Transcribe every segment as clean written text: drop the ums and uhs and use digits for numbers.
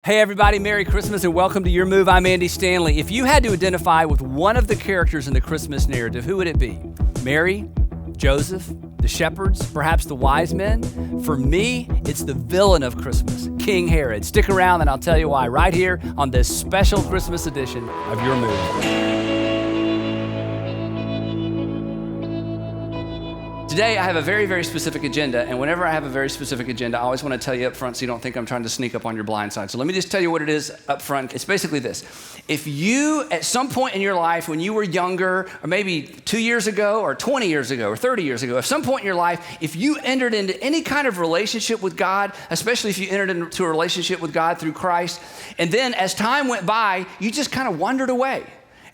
Hey everybody, Merry Christmas and welcome to Your Move. I'm Andy Stanley. If you had to identify with one of the characters in the Christmas narrative, who would it be? Mary, Joseph, the shepherds, perhaps the wise men? For me, it's the villain of Christmas, King Herod. Stick around and I'll tell you why right here on this special Christmas edition of Your Move. Today, I have a very, very specific agenda, and whenever I have a very specific agenda, I always want to tell you up front so you don't think I'm trying to sneak up on your blind side. So let me just tell you what it is up front. It's basically this. If you, at some point in your life, when you were younger, or maybe 2 years ago, or 20 years ago, or 30 years ago, at some point in your life, if you entered into any kind of relationship with God, especially if you entered into a relationship with God through Christ, and then as time went by, you just kind of wandered away.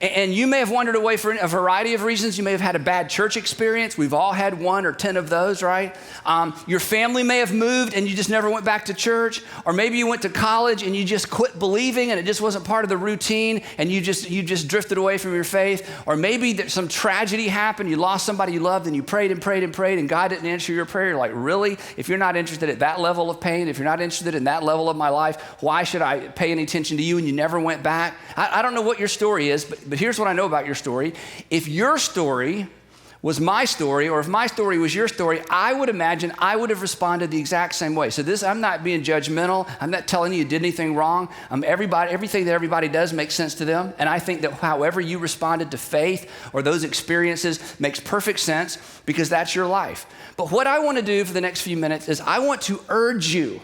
And you may have wandered away for a variety of reasons. You may have had a bad church experience. We've all had 1 or 10 of those, right? Your family may have moved and you just never went back to church. Or maybe you went to college and you just quit believing and it just wasn't part of the routine and you just drifted away from your faith. Or maybe some tragedy happened. You lost somebody you loved and you prayed and prayed and prayed and God didn't answer your prayer. You're like, really? If you're not interested at that level of pain, if you're not interested in that level of my life, why should I pay any attention to you? And you never went back. I don't know what your story is, but here's what I know about your story. If your story was my story, or if my story was your story, I would imagine I would have responded the exact same way. So I'm not being judgmental. I'm not telling you did anything wrong. Everything that everybody does makes sense to them. And I think that however you responded to faith or those experiences makes perfect sense because that's your life. But what I want to do for the next few minutes is I want to urge you,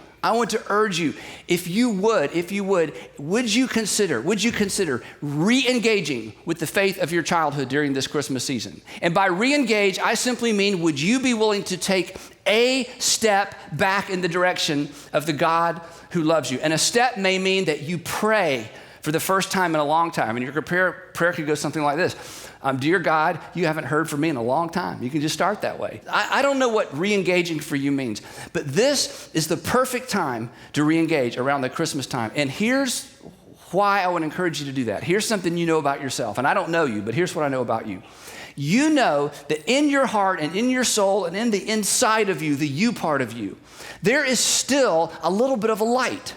if you would you consider re-engaging with the faith of your childhood during this Christmas season? And by re-engage, I simply mean, would you be willing to take a step back in the direction of the God who loves you? And a step may mean that you pray for the first time in a long time. And your prayer could go something like this. Dear God, you haven't heard from me in a long time. You can just start that way. I don't know what re-engaging for you means, but this is the perfect time to re-engage around the Christmas time. And here's why I would encourage you to do that. Here's something you know about yourself. And I don't know you, but here's what I know about you. You know that in your heart and in your soul and in the inside of you, the you part of you, there is still a little bit of a light.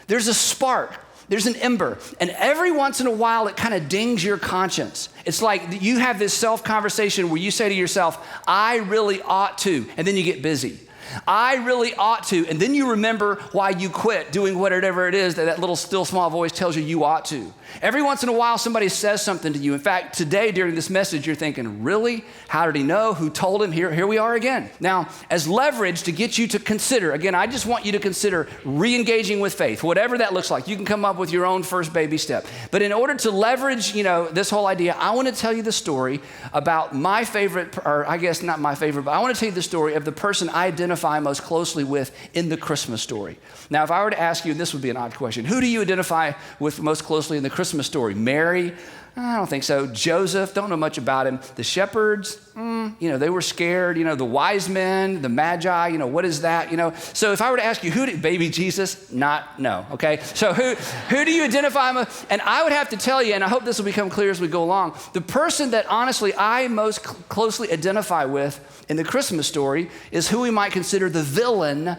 There's a spark. There's an ember, and every once in a while, it kind of dings your conscience. It's like you have this self-conversation where you say to yourself, I really ought to, and then you get busy. I really ought to, and then you remember why you quit doing whatever it is that little still small voice tells you ought to. Every once in a while, somebody says something to you. In fact, today during this message, you're thinking, really? How did he know? Who told him? Here we are again. Now, as leverage to get you to consider, again, I just want you to consider re-engaging with faith, whatever that looks like. You can come up with your own first baby step. But in order to leverage, this whole idea, I want to tell you the story about my favorite, or I guess not my favorite, but I want to tell you the story of the person I identify most closely with in the Christmas story. Now, if I were to ask you, and this would be an odd question, who do you identify with most closely in the Christmas story? Mary? I don't think so. Joseph? Don't know much about him. The shepherds? They were scared. The wise men, the Magi, what is that? So if I were to ask you, baby Jesus? No, okay? So who do you identify with? And I would have to tell you, and I hope this will become clear as we go along, the person that honestly I most closely identify with in the Christmas story is who we might consider the villain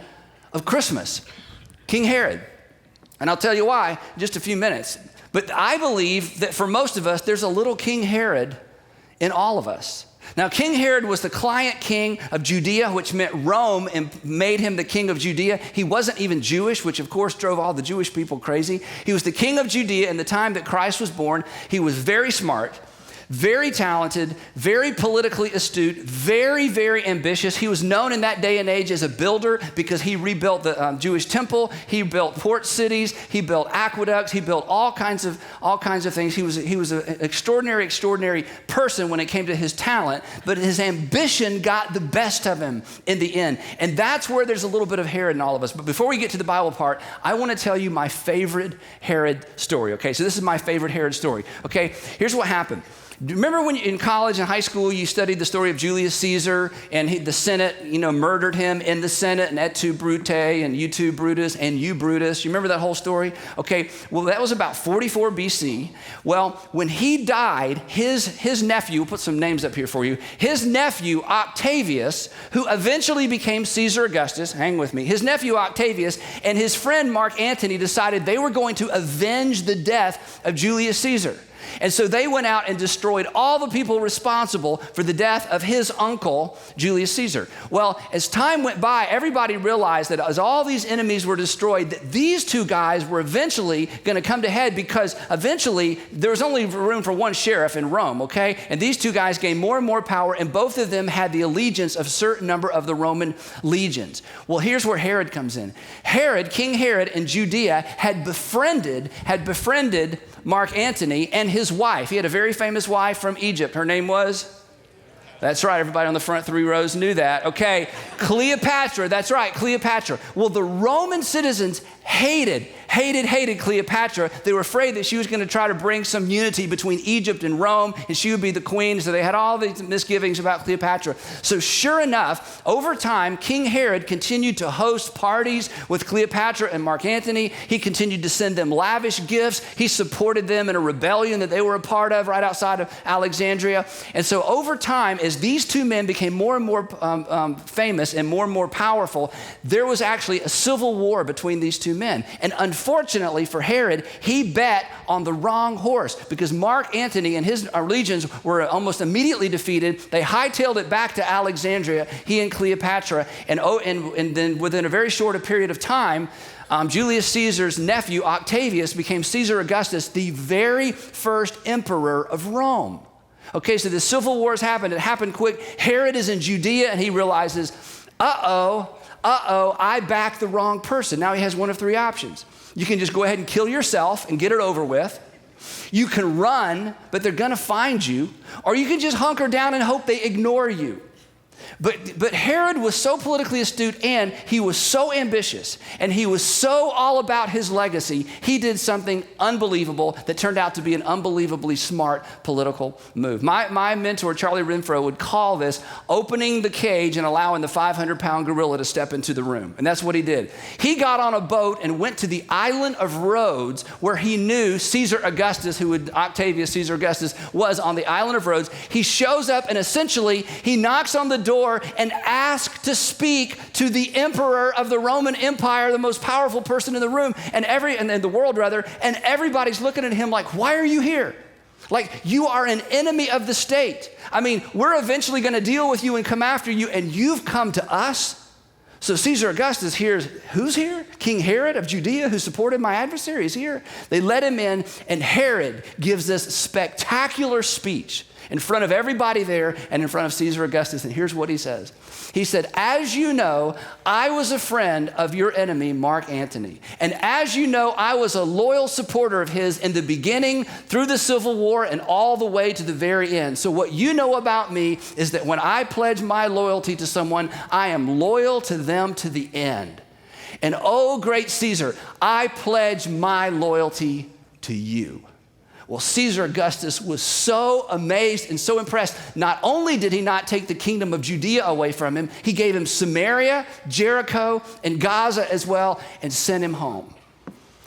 of Christmas, King Herod. And I'll tell you why in just a few minutes. But I believe that for most of us, there's a little King Herod in all of us. Now, King Herod was the client king of Judea, which meant Rome and made him the king of Judea. He wasn't even Jewish, which of course drove all the Jewish people crazy. He was the king of Judea in the time that Christ was born. He was very smart, very talented, very politically astute, very, very ambitious. He was known in that day and age as a builder because he rebuilt the Jewish temple. He built port cities. He built aqueducts. He built all kinds of things. He was an extraordinary person when it came to his talent, but his ambition got the best of him in the end. And that's where there's a little bit of Herod in all of us. But before we get to the Bible part, I want to tell you my favorite Herod story. Okay, so this is my favorite Herod story. Okay, here's what happened. Do you remember when in college and high school you studied the story of Julius Caesar and the Senate, murdered him in the Senate, and et tu Brute and you tu Brutus and you Brutus. You remember that whole story? Okay, well, that was about 44 BC. Well, when he died, his nephew, we'll put some names up here for you, his nephew Octavius, who eventually became Caesar Augustus, hang with me, his nephew Octavius and his friend Mark Antony decided they were going to avenge the death of Julius Caesar. And so they went out and destroyed all the people responsible for the death of his uncle, Julius Caesar. Well, as time went by, everybody realized that as all these enemies were destroyed, that these two guys were eventually going to come to head, because eventually there was only room for one sheriff in Rome, okay? And these two guys gained more and more power, and both of them had the allegiance of a certain number of the Roman legions. Well, here's where Herod comes in. King Herod in Judea had befriended Mark Antony and his wife. He had a very famous wife from Egypt. Her name was? That's right, everybody on the front 3 rows knew that. Okay, Cleopatra, that's right, Cleopatra. Well, the Roman citizens hated Cleopatra. They were afraid that she was going to try to bring some unity between Egypt and Rome, and she would be the queen, so they had all these misgivings about Cleopatra. So sure enough, over time, King Herod continued to host parties with Cleopatra and Mark Antony. He continued to send them lavish gifts. He supported them in a rebellion that they were a part of right outside of Alexandria. And so over time, as these two men became more and more famous and more powerful, there was actually a civil war between these two men. And unfortunately for Herod, he bet on the wrong horse, because Mark Antony and his legions were almost immediately defeated. They hightailed it back to Alexandria, he and Cleopatra, and then within a very short period of time, Julius Caesar's nephew Octavius became Caesar Augustus, the very first emperor of Rome. Okay, so the civil wars happened. It happened quick. Herod is in Judea, and he realizes, I backed the wrong person. Now he has one of 3 options. You can just go ahead and kill yourself and get it over with. You can run, but they're going to find you. Or you can just hunker down and hope they ignore you. But Herod was so politically astute, and he was so ambitious, and he was so all about his legacy, he did something unbelievable that turned out to be an unbelievably smart political move. My mentor, Charlie Renfro, would call this opening the cage and allowing the 500-pound gorilla to step into the room. And that's what he did. He got on a boat and went to the island of Rhodes, where he knew Caesar Augustus, Octavius Caesar Augustus, was on the island of Rhodes. He shows up, and essentially he knocks on the door and ask to speak to the emperor of the Roman Empire, the most powerful person in the room, and in the world rather, and everybody's looking at him like, why are you here? Like, you are an enemy of the state. I mean, we're eventually going to deal with you and come after you, and you've come to us? So Caesar Augustus hears, who's here? King Herod of Judea, who supported my adversary, is here. They let him in, and Herod gives this spectacular speech in front of everybody there and in front of Caesar Augustus. And here's what he says. He said, as you know, I was a friend of your enemy, Mark Antony. And as you know, I was a loyal supporter of his in the beginning, through the Civil War, and all the way to the very end. So what you know about me is that when I pledge my loyalty to someone, I am loyal to them to the end. And oh, great Caesar, I pledge my loyalty to you. Well, Caesar Augustus was so amazed and so impressed. Not only did he not take the kingdom of Judea away from him, he gave him Samaria, Jericho, and Gaza as well, and sent him home.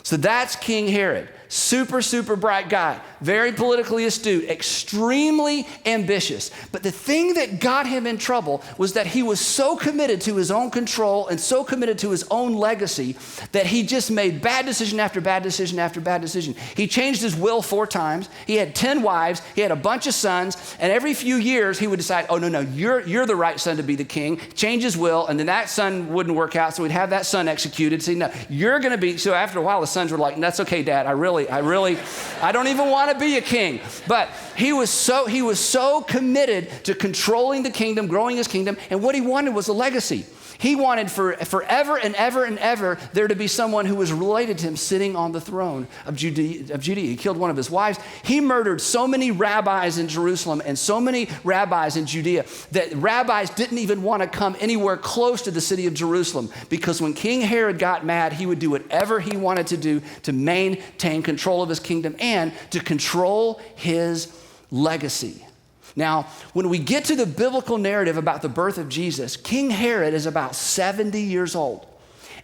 So that's King Herod. Super bright guy, very politically astute, extremely ambitious. But the thing that got him in trouble was that he was so committed to his own control and so committed to his own legacy that he just made bad decision after bad decision after bad decision. He changed his will 4 times. He had 10 wives. He had a bunch of sons. And every few years he would decide, oh, no, you're the right son to be the king. Change his will. And then that son wouldn't work out. So he'd have that son executed. Say, no, you're going to be. So after a while, the sons were like, that's okay, Dad. I don't even want to be a king. But he was so committed to controlling the kingdom, growing his kingdom, and what he wanted was a legacy. He wanted forever and ever there to be someone who was related to him sitting on the throne of Judea. He killed one of his wives. He murdered so many rabbis in Jerusalem and so many rabbis in Judea that rabbis didn't even want to come anywhere close to the city of Jerusalem, because when King Herod got mad, he would do whatever he wanted to do to maintain control of his kingdom and to control his legacy. Now, when we get to the biblical narrative about the birth of Jesus, King Herod is about 70 years old,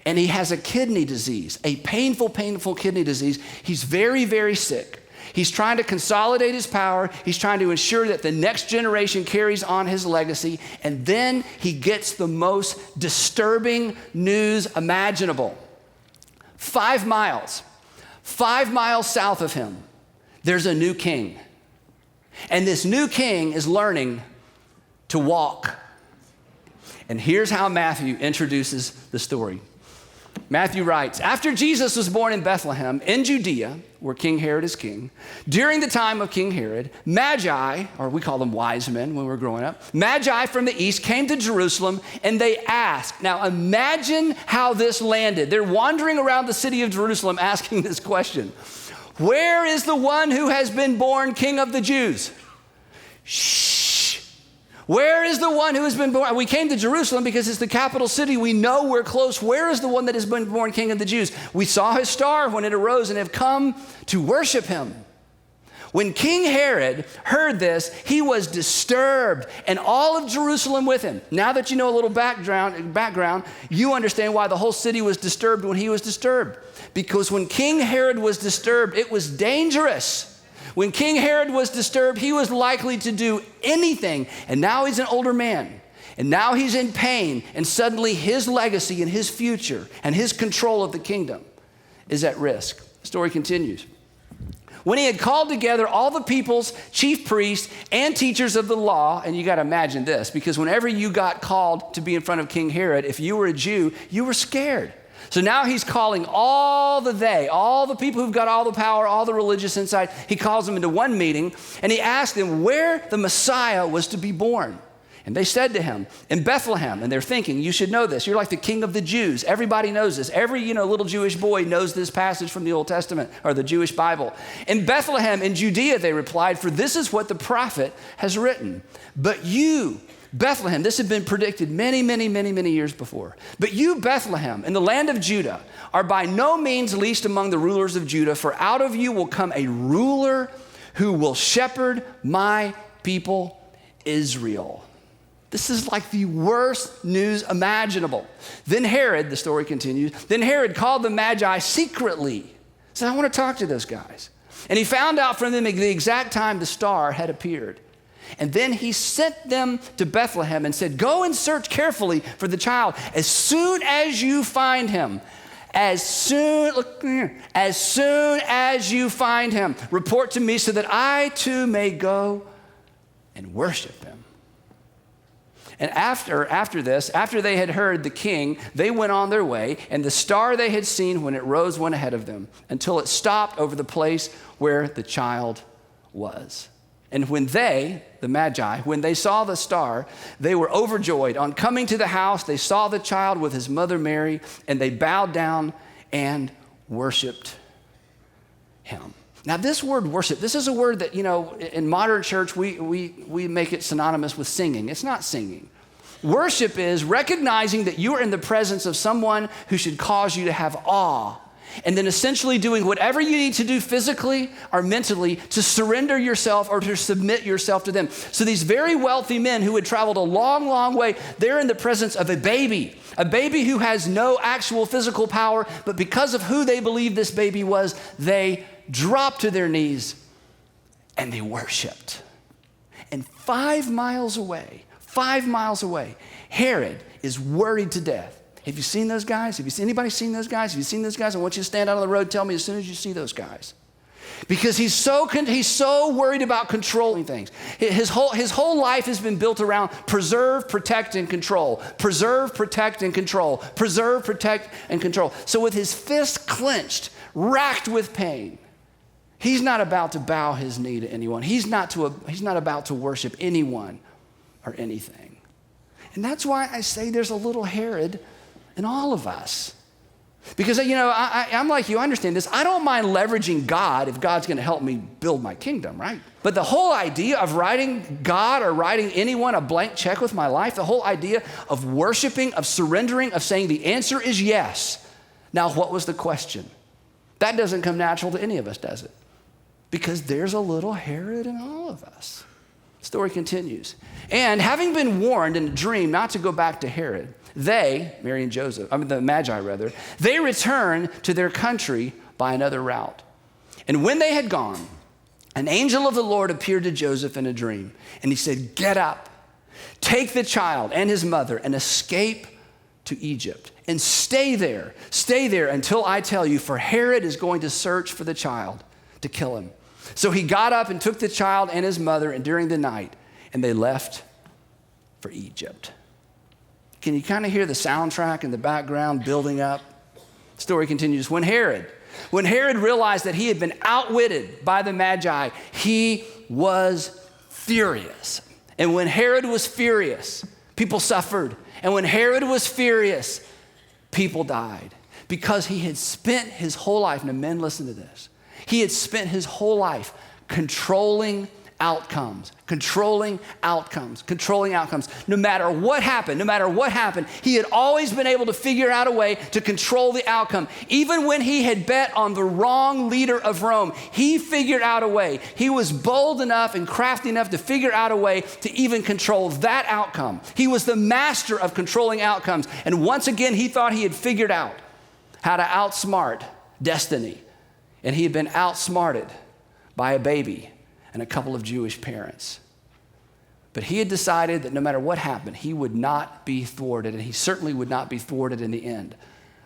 and he has a kidney disease, a painful, painful kidney disease. He's very, very sick. He's trying to consolidate his power. He's trying to ensure that the next generation carries on his legacy, and then he gets the most disturbing news imaginable. 5 miles south of him, there's a new king. And this new king is learning to walk. And here's how Matthew introduces the story. Matthew writes, after Jesus was born in Bethlehem in Judea, where King Herod is king, during the time of King Herod, Magi, or we call them wise men when we were growing up, Magi from the east came to Jerusalem and they asked. Now imagine how this landed. They're wandering around the city of Jerusalem asking this question. Where is the one who has been born King of the Jews? Shh. Where is the one who has been born? We came to Jerusalem because it's the capital city. We know we're close. Where is the one that has been born King of the Jews? We saw his star when it arose and have come to worship him. When King Herod heard this, he was disturbed, and all of Jerusalem with him. Now that you know a little background, you understand why the whole city was disturbed when he was disturbed. Because when King Herod was disturbed, it was dangerous. When King Herod was disturbed, he was likely to do anything. And now he's an older man. And now he's in pain. And suddenly his legacy and his future and his control of the kingdom is at risk. The story continues. When he had called together all the people's chief priests and teachers of the law, and you got to imagine this, because whenever you got called to be in front of King Herod, if you were a Jew, you were scared. So now he's calling all the people who've got all the power, all the religious insight. He calls them into one meeting, and he asked them where the Messiah was to be born. And they said to him, in Bethlehem. And they're thinking, you should know this. You're like the king of the Jews. Everybody knows this. Every, little Jewish boy knows this passage from the Old Testament or the Jewish Bible. In Bethlehem, in Judea, they replied, for this is what the prophet has written. But you, Bethlehem, this had been predicted many, many, many, many years before. But you, Bethlehem, in the land of Judah, are by no means least among the rulers of Judah, for out of you will come a ruler who will shepherd my people, Israel. This is like the worst news imaginable. Then Herod, the story continues, then Herod called the Magi secretly. He said, I want to talk to those guys. And he found out from them the exact time the star had appeared. And then he sent them to Bethlehem and said, go and search carefully for the child. As soon as you find him, as soon as you find him, report to me so that I too may go and worship him. And after they had heard the king, they went on their way, and the star they had seen when it rose went ahead of them until it stopped over the place where the child was. And when they, the Magi, when they saw the star, they were overjoyed. On coming to the house, they saw the child with his mother Mary, and they bowed down and worshiped him. Now, this word worship, this is a word that, in modern church, we make it synonymous with singing. It's not singing. Worship is recognizing that you are in the presence of someone who should cause you to have awe, and then essentially doing whatever you need to do physically or mentally to surrender yourself or to submit yourself to them. So these very wealthy men who had traveled a long, long way, they're in the presence of a baby who has no actual physical power, but because of who they believe this baby was, they dropped to their knees and they worshiped. And 5 miles away, Herod is worried to death. Have you seen those guys? Anybody seen those guys? Have you seen those guys? I want you to stand out on the road. Tell me as soon as you see those guys. Because he's so worried about controlling things. His whole life has been built around preserve, protect, and control. Preserve, protect, and control. Preserve, protect, and control. So with his fist clenched, racked with pain, he's not about to bow his knee to anyone. He's not about to worship anyone or anything. And that's why I say there's a little Herod in all of us. Because, I'm like you, I understand this. I don't mind leveraging God if God's going to help me build my kingdom, right? But the whole idea of writing God or writing anyone a blank check with my life, the whole idea of worshiping, of surrendering, of saying the answer is yes. Now, what was the question? That doesn't come natural to any of us, does it? because there's a little Herod in all of us. The story continues. And having been warned in a dream not to go back to Herod, the Magi rather, they returned to their country by another route. And when they had gone, an angel of the Lord appeared to Joseph in a dream. And he said, get up, take the child and his mother and escape to Egypt and stay there until I tell you, for Herod is going to search for the child to kill him. So he got up and took the child and his mother and during the night, and they left for Egypt. Can you kind of hear the soundtrack in the background building up? The story continues. When Herod realized that he had been outwitted by the Magi, he was furious. And when Herod was furious, people suffered. And when Herod was furious, people died. Because he had spent his whole life, now men, listen to this. He had spent his whole life controlling outcomes. No matter what happened, he had always been able to figure out a way to control the outcome. Even when he had bet on the wrong leader of Rome, he figured out a way. He was bold enough and crafty enough to figure out a way to even control that outcome. He was the master of controlling outcomes. And once again, he thought he had figured out how to outsmart destiny. And he had been outsmarted by a baby and a couple of Jewish parents. But he had decided that no matter what happened, he would not be thwarted, and he certainly would not be thwarted in the end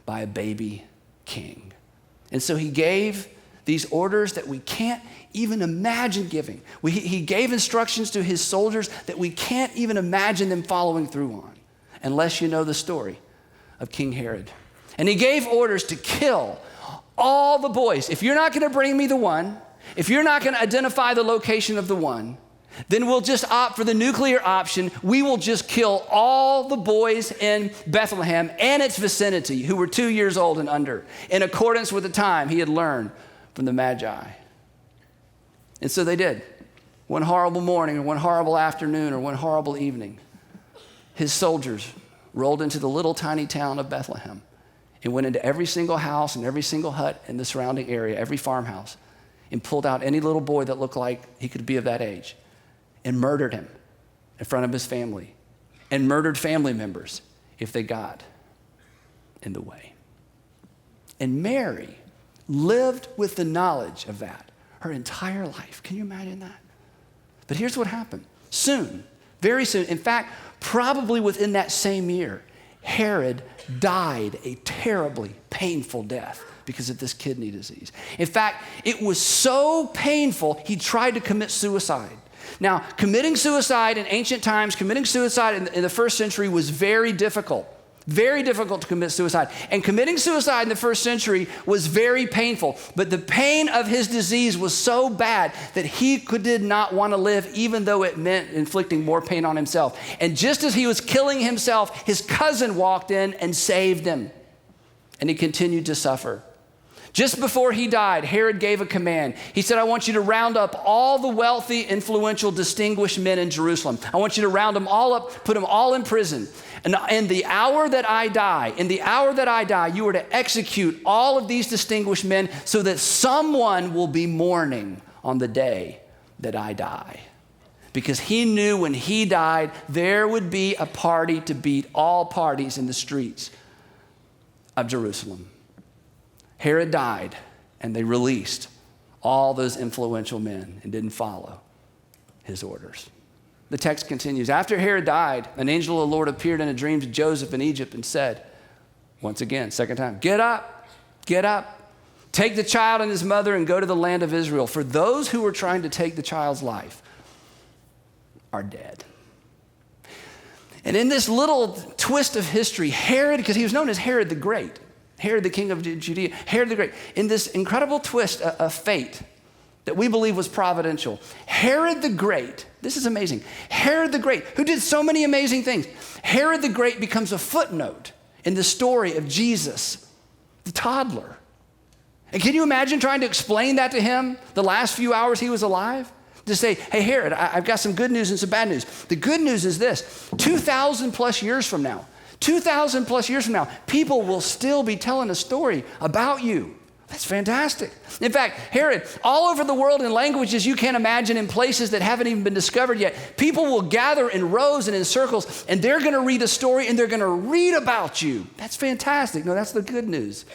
by a baby king. And so he gave these orders that we can't even imagine giving. He gave instructions to his soldiers that we can't even imagine them following through on, unless you know the story of King Herod. And he gave orders to kill all the boys. If you're not going to bring me the one, if you're not going to identify the location of the one, then we'll just opt for the nuclear option. We will just kill all the boys in Bethlehem and its vicinity who were 2 years old and under, in accordance with the time he had learned from the Magi. And so they did. One horrible morning or one horrible afternoon or one horrible evening, his soldiers rolled into the little tiny town of Bethlehem and went into every single house and every single hut in the surrounding area, every farmhouse, and pulled out any little boy that looked like he could be of that age and murdered him in front of his family and murdered family members if they got in the way. And Mary lived with the knowledge of that her entire life. Can you imagine that? But here's what happened. Soon, very soon, in fact, probably within that same year, Herod died a terribly painful death because of this kidney disease. In fact, it was so painful, he tried to commit suicide. Now, committing suicide in ancient times, committing suicide in the first century was very difficult to commit suicide. And committing suicide in the first century was very painful. But the pain of his disease was so bad that he did not want to live, even though it meant inflicting more pain on himself. And just as he was killing himself, his cousin walked in and saved him. And he continued to suffer. Just before he died, Herod gave a command. He said, I want you to round up all the wealthy, influential, distinguished men in Jerusalem. I want you to round them all up, put them all in prison. And in the hour that I die, you are to execute all of these distinguished men so that someone will be mourning on the day that I die. Because he knew when he died, there would be a party to beat all parties in the streets of Jerusalem. Herod died, and they released all those influential men and didn't follow his orders. The text continues. After Herod died, an angel of the Lord appeared in a dream to Joseph in Egypt and said, once again, second time, get up, take the child and his mother and go to the land of Israel. For those who were trying to take the child's life are dead. And in this little twist of history, Herod, because he was known as Herod the Great, Herod the king of Judea, Herod the Great, in this incredible twist of fate that we believe was providential, Herod the Great, this is amazing, Herod the Great, who did so many amazing things, Herod the Great becomes a footnote in the story of Jesus, the toddler. And can you imagine trying to explain that to him the last few hours he was alive? To say, hey, Herod, I've got some good news and some bad news. The good news is this, 2,000 plus years from now, people will still be telling a story about you, That's fantastic. In fact, Herod, all over the world in languages you can't imagine, in places that haven't even been discovered yet, people will gather in rows and in circles, and they're going to read a story, and they're going to read about you. That's fantastic. No, that's the good news.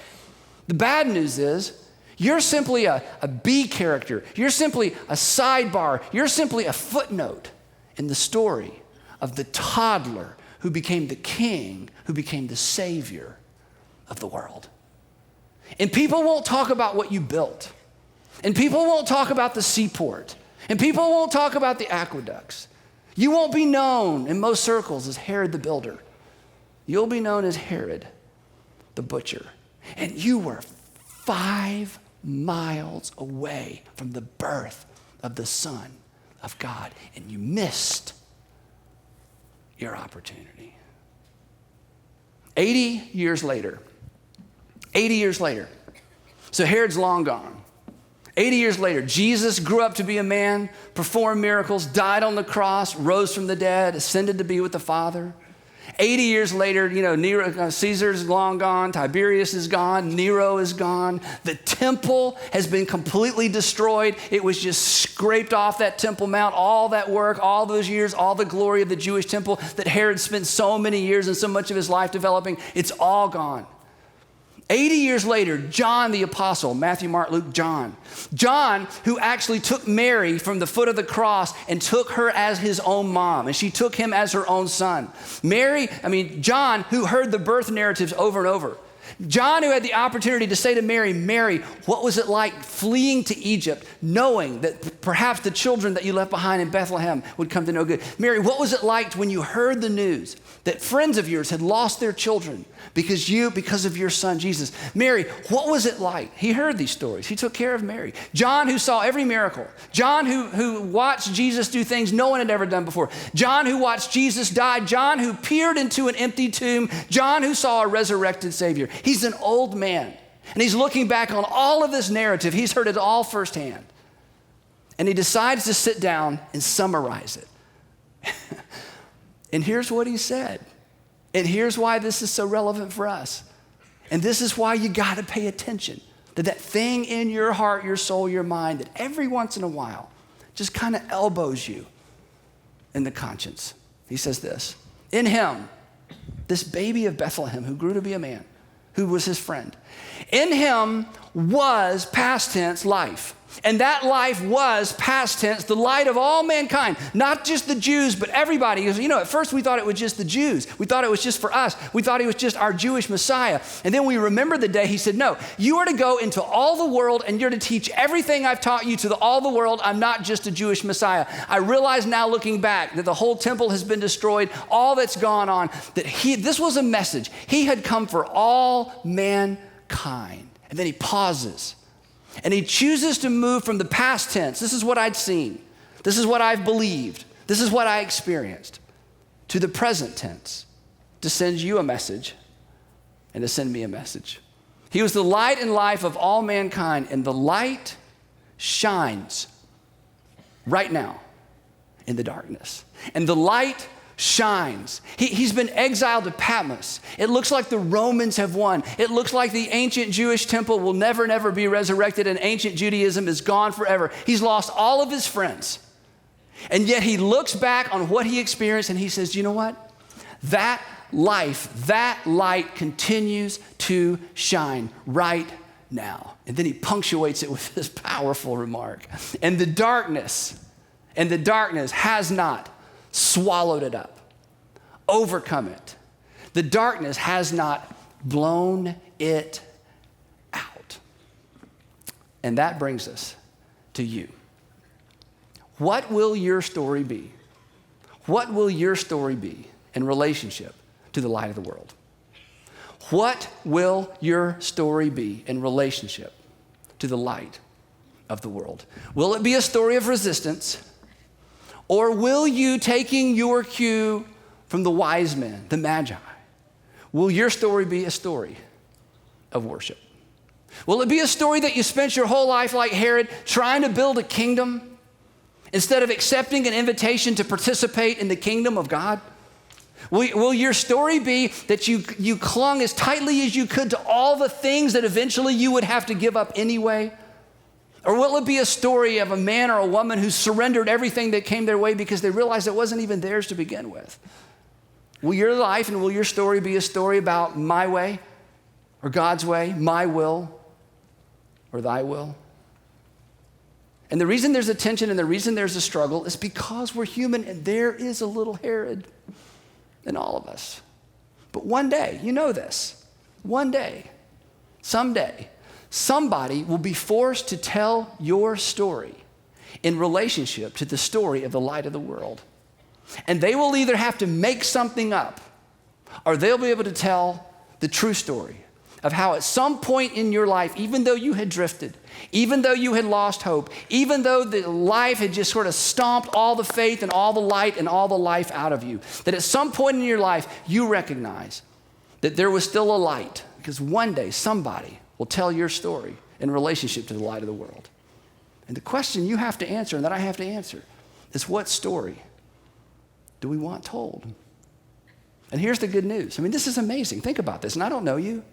The bad news is you're simply a B character. You're simply a sidebar. You're simply a footnote in the story of the toddler who became the king, who became the savior of the world. And people won't talk about what you built. And people won't talk about the seaport. And people won't talk about the aqueducts. You won't be known in most circles as Herod the builder. You'll be known as Herod the butcher. And you were 5 miles away from the birth of the Son of God. And you missed your opportunity. 80 years later, so Herod's long gone. 80 years later, Jesus grew up to be a man, performed miracles, died on the cross, rose from the dead, ascended to be with the Father. 80 years later, Caesar's long gone, Tiberius is gone, Nero is gone. The temple has been completely destroyed. It was just scraped off that Temple Mount, all that work, all those years, all the glory of the Jewish temple that Herod spent so many years and so much of his life developing, it's all gone. 80 years later, John the apostle, Matthew, Mark, Luke, John, who actually took Mary from the foot of the cross and took her as his own mom, and she took him as her own son. John, who heard the birth narratives over and over. John, who had the opportunity to say to Mary, Mary, what was it like fleeing to Egypt, knowing that perhaps the children that you left behind in Bethlehem would come to no good? Mary, what was it like when you heard the news that friends of yours had lost their children because of your son, Jesus? Mary, what was it like? He heard these stories. He took care of Mary. John, who saw every miracle. John, who watched Jesus do things no one had ever done before. John, who watched Jesus die. John, who peered into an empty tomb. John, who saw a resurrected Savior. He's an old man, and he's looking back on all of this narrative. He's heard it all firsthand, and he decides to sit down and summarize it. And here's what he said, and here's why this is so relevant for us, and this is why you got to pay attention to that thing in your heart, your soul, your mind that every once in a while just kind of elbows you in the conscience. He says this: in him, this baby of Bethlehem who grew to be a man, who was his friend. In him was, past tense, life. And that life was, past tense, the light of all mankind. Not just the Jews, but everybody. Because, at first we thought it was just the Jews. We thought it was just for us. We thought he was just our Jewish Messiah. And then we remember the day he said, no, you are to go into all the world and you're to teach everything I've taught you to all the world. I'm not just a Jewish Messiah. I realize now, looking back, that the whole temple has been destroyed, all that's gone on, that this was a message. He had come for all mankind. And then he pauses. And he chooses to move from the past tense, this is what I'd seen, this is what I've believed, this is what I experienced, to the present tense, to send you a message and to send me a message. He was the light and life of all mankind, and the light shines right now in the darkness. And the light shines. He's been exiled to Patmos. It looks like the Romans have won. It looks like the ancient Jewish temple will never be resurrected, and ancient Judaism is gone forever. He's lost all of his friends. And yet he looks back on what he experienced and he says, you know what? That life, that light continues to shine right now. And then he punctuates it with this powerful remark. And the darkness has not swallowed it up, overcome it. The darkness has not blown it out. And that brings us to you. What will your story be? What will your story be in relationship to the light of the world? What will your story be in relationship to the light of the world? Will it be a story of resistance? Or will you, taking your cue from the wise men, the Magi, will your story be a story of worship? Will it be a story that you spent your whole life like Herod trying to build a kingdom instead of accepting an invitation to participate in the kingdom of God? Will your story be that you clung as tightly as you could to all the things that eventually you would have to give up anyway? Or will it be a story of a man or a woman who surrendered everything that came their way because they realized it wasn't even theirs to begin with? Will your life and will your story be a story about my way or God's way, my will or thy will? And the reason there's a tension and the reason there's a struggle is because we're human and there is a little Herod in all of us. But one day, you know this, one day, someday, somebody will be forced to tell your story in relationship to the story of the light of the world. And they will either have to make something up or they'll be able to tell the true story of how at some point in your life, even though you had drifted, even though you had lost hope, even though the life had just sort of stomped all the faith and all the light and all the life out of you, that at some point in your life, you recognize that there was still a light because one day somebody will tell your story in relationship to the light of the world. And the question you have to answer and that I have to answer is, what story do we want told? And here's the good news. I mean, this is amazing. Think about this, and I don't know you.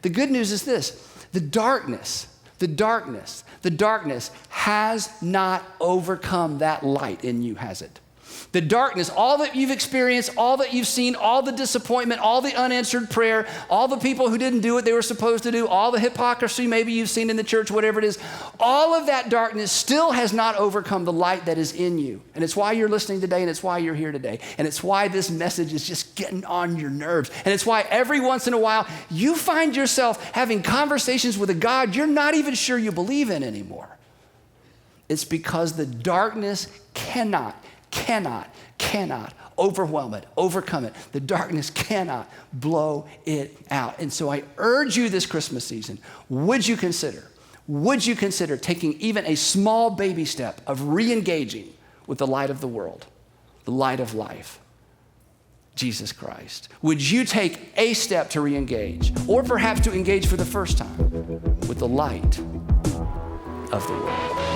The good news is this: the darkness has not overcome that light in you, has it? The darkness, all that you've experienced, all that you've seen, all the disappointment, all the unanswered prayer, all the people who didn't do what they were supposed to do, all the hypocrisy maybe you've seen in the church, whatever it is, all of that darkness still has not overcome the light that is in you. And it's why you're listening today, and it's why you're here today. And it's why this message is just getting on your nerves. And it's why every once in a while you find yourself having conversations with a God you're not even sure you believe in anymore. It's because the darkness cannot overwhelm it, overcome it. The darkness cannot blow it out. And so I urge you this Christmas season, would you consider taking even a small baby step of re-engaging with the light of the world, the light of life, Jesus Christ? Would you take a step to re-engage, or perhaps to engage for the first time with the light of the world?